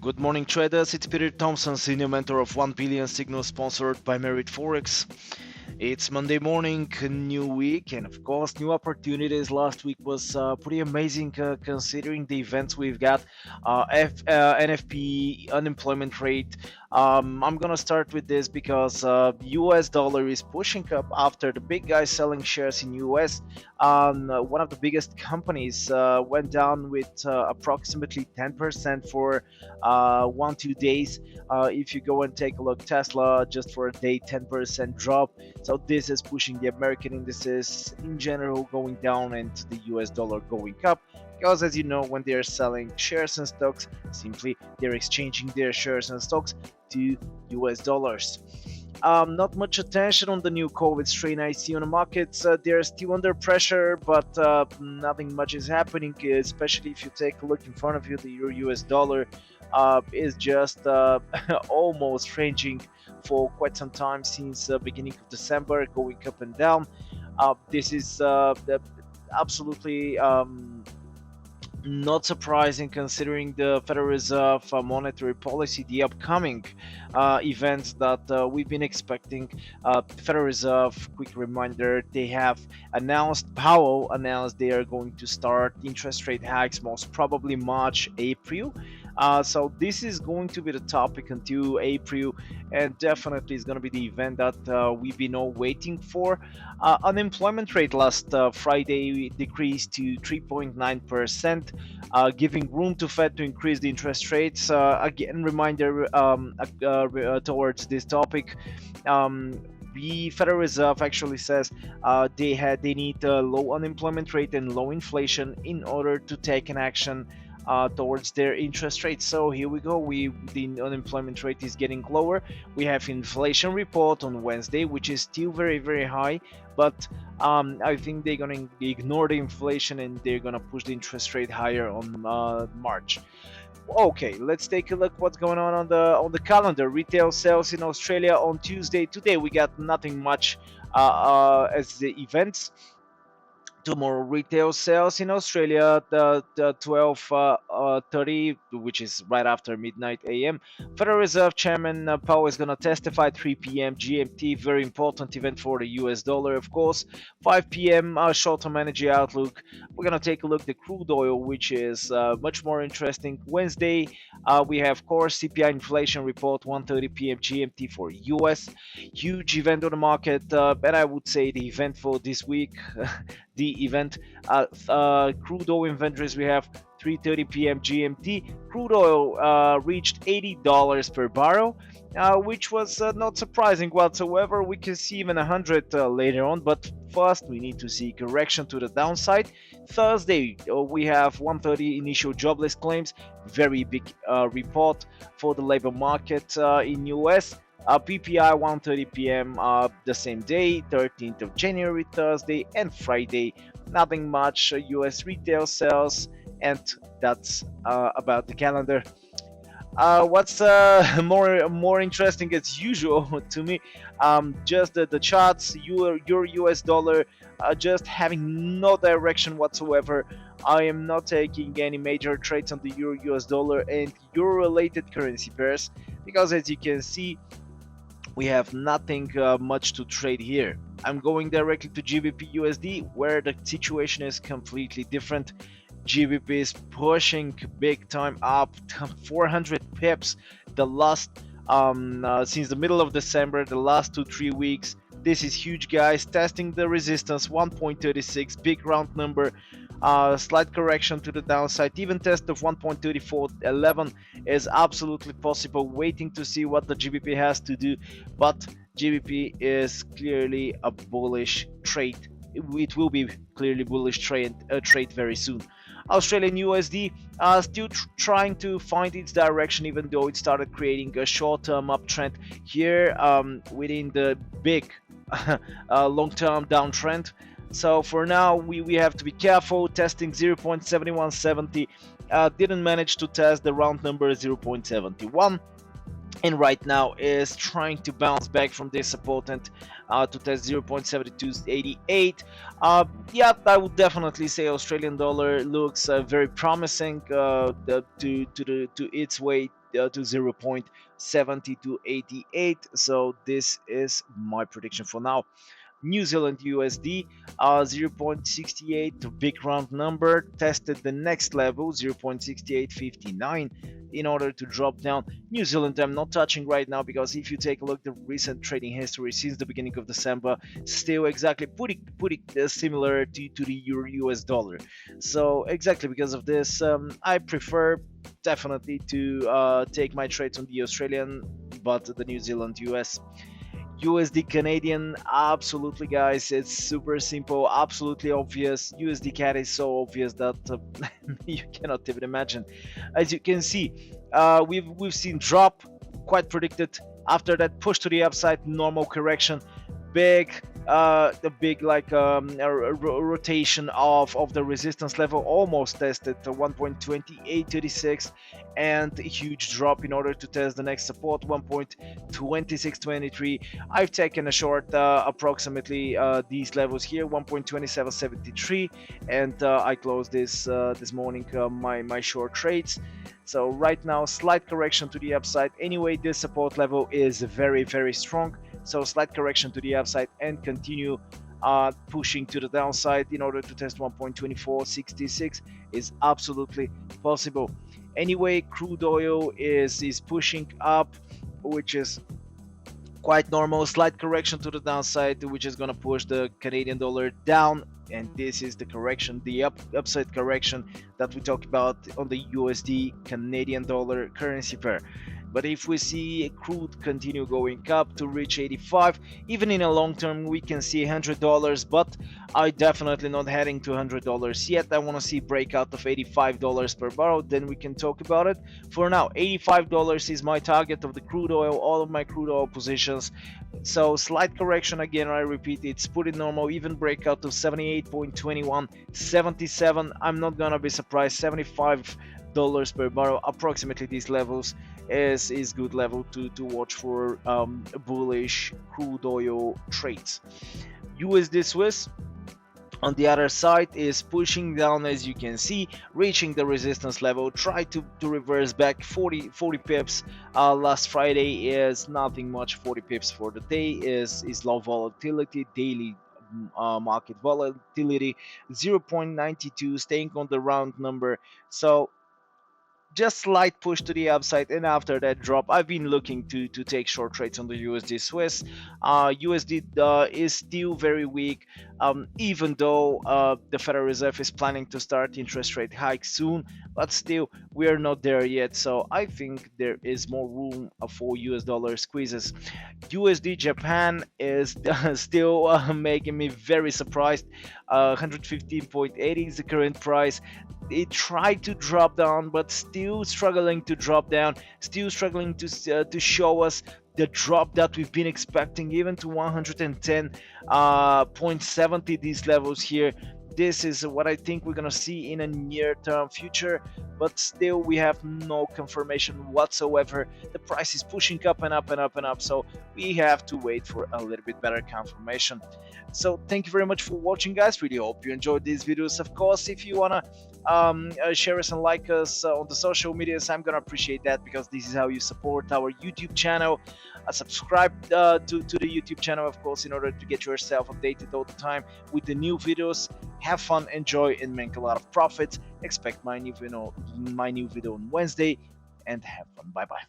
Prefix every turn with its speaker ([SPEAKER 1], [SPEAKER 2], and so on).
[SPEAKER 1] Good morning, traders. It's Peter Thompson, senior mentor of 1 billion signal, sponsored by Merit Forex. It's Monday morning, a new week, and of course, new opportunities. Last week was pretty amazing considering the events we've got. NFP, unemployment rate. I'm gonna start with this because US dollar is pushing up after the big guys selling shares in US. One of the biggest companies went down with approximately 10% for 1-2 days. If you go and take a look, Tesla just for a day 10% drop. So this is pushing the American indices in general going down and the US dollar going up. Because as you know, when they're selling shares and stocks, simply they're exchanging their shares and stocks to US dollars. Not much attention on the new COVID strain I see on the markets. They're still under pressure, but nothing much is happening, especially if you take a look in front of you. The Euro-US dollar is just almost ranging for quite some time since the beginning of December, going up and down. This is absolutely not surprising considering the Federal Reserve monetary policy, the upcoming events that we've been expecting. Federal Reserve, quick reminder, they have announced, Powell announced they are going to start interest rate hikes most probably March, April. So this is going to be the topic until April, and definitely is going to be the event that we've been all waiting for. Unemployment rate last Friday decreased to 3.9%, giving room to Fed to increase the interest rates. Again, reminder towards this topic. The Federal Reserve actually says they need a low unemployment rate and low inflation in order to take an action towards their interest rates. So here we go. The unemployment rate is getting lower. We have inflation report on Wednesday, which is still very high, but I think they're gonna ignore the inflation and they're gonna push the interest rate higher on March. Okay, let's take a look what's going on the calendar. Retail sales in Australia on Tuesday. Today we got nothing much as the events. Tomorrow retail sales in Australia, the 12:30, which is right after midnight a.m. Federal Reserve Chairman Powell is going to testify 3 p.m. GMT, very important event for the US dollar, of course. 5 p.m. Short-term energy outlook. We're going to take a look at the crude oil, which is much more interesting. Wednesday, we have core CPI inflation report, 1:30 p.m. GMT for US. Huge event on the market, and I would say the event for this week. The event. Crude oil inventories, we have 3:30 p.m. GMT. Crude oil reached $80 per barrel, which was not surprising whatsoever. We can see even 100 later on, but first we need to see correction to the downside. Thursday, we have 1:30 initial jobless claims, very big report for the labor market in US. PPI 1:30 p.m. The same day, 13th of January, Thursday, and Friday. Nothing much. US retail sales, and that's about the calendar. What's more interesting as usual to me, just the charts. Your US dollar just having no direction whatsoever. I am not taking any major trades on the Euro US dollar and euro related currency pairs, because as you can see, we have nothing much to trade here. I'm going directly to GBP USD, where the situation is completely different. GBP is pushing big time up, 400 pips the last since the middle of December, the last 2-3 weeks. This is huge, guys. Testing the resistance 1.36, big round number. Slight correction to the downside. Even test of 1.3411 is absolutely possible. Waiting to see what the GBP has to do, but GBP is clearly a bullish trade. It will be clearly bullish trade very soon. Australian USD still trying to find its direction, even though it started creating a short-term uptrend here within the big long-term downtrend. So for now, we have to be careful. Testing 0.7170, didn't manage to test the round number 0.71. and right now is trying to bounce back from this support and to test 0.7288. Yeah, I would definitely say Australian dollar looks very promising to its way to 0.7288. So this is my prediction for now. New Zealand USD 0.68, big round number, tested the next level 0.6859 in order to drop down. New Zealand I'm not touching right now, because if you take a look at the recent trading history since the beginning of December, still exactly putting similar to the Euro US dollar. So exactly because of this, I prefer definitely to take my trades on the Australian, but the New Zealand US. USD Canadian, absolutely, guys. It's super simple, absolutely obvious. USD CAD is so obvious that you cannot even imagine. As you can see, we've seen drop, quite predicted. After that, push to the upside, normal correction, big the big like rotation of the resistance level, almost tested to 1.2836, and a huge drop in order to test the next support 1.2623. I've taken a short approximately these levels here 1.2773, and I closed this morning my short trades. So right now, slight correction to the upside. Anyway, this support level is very strong. So slight correction to the upside and continue pushing to the downside in order to test 1.2466 is absolutely possible. Anyway, crude oil is pushing up, which is quite normal. Slight correction to the downside, which is going to push the Canadian dollar down, and this is the correction, the upside correction that we talked about on the USD Canadian dollar currency pair. But if we see crude continue going up to reach 85, even in a long term we can see $100, but I definitely not heading to $100 yet. I want to see breakout of $85 per barrel, then we can talk about it. For now, $85 is my target of the crude oil, all of my crude oil positions. So slight correction again, I repeat, it's pretty normal. Even breakout of 78.21, 77, I'm not gonna be surprised. $75 per barrel, approximately these levels is good level to watch for bullish crude oil trades. USD Swiss on the other side is pushing down, as you can see, reaching the resistance level. Try to reverse back 40 pips. Last Friday is nothing much. 40 pips for the day is low volatility, daily market volatility 0.92, staying on the round number. So just slight push to the upside, and after that drop I've been looking to take short trades on the USD Swiss. USD is still very weak, even though the Federal Reserve is planning to start interest rate hikes soon, but still we are not there yet. So I think there is more room for US dollar squeezes. USD Japan is still making me very surprised. 115.80 is the current price. It tried to drop down, but still struggling to drop down, still struggling to show us the drop that we've been expecting, even to 110.70, these levels here. This is what I think we're gonna see in a near-term future, but still we have no confirmation whatsoever. The price is pushing up and up and up and up, so we have to wait for a little bit better confirmation. So thank you very much for watching, guys. Really hope you enjoyed these videos. Of course, if you wanna share us and like us on the social medias, I'm gonna appreciate that, because this is how you support our YouTube channel. Subscribe to the YouTube channel, of course, in order to get yourself updated all the time with the new videos. Have fun, enjoy, and make a lot of profits. Expect my new video on Wednesday, and have fun. Bye bye.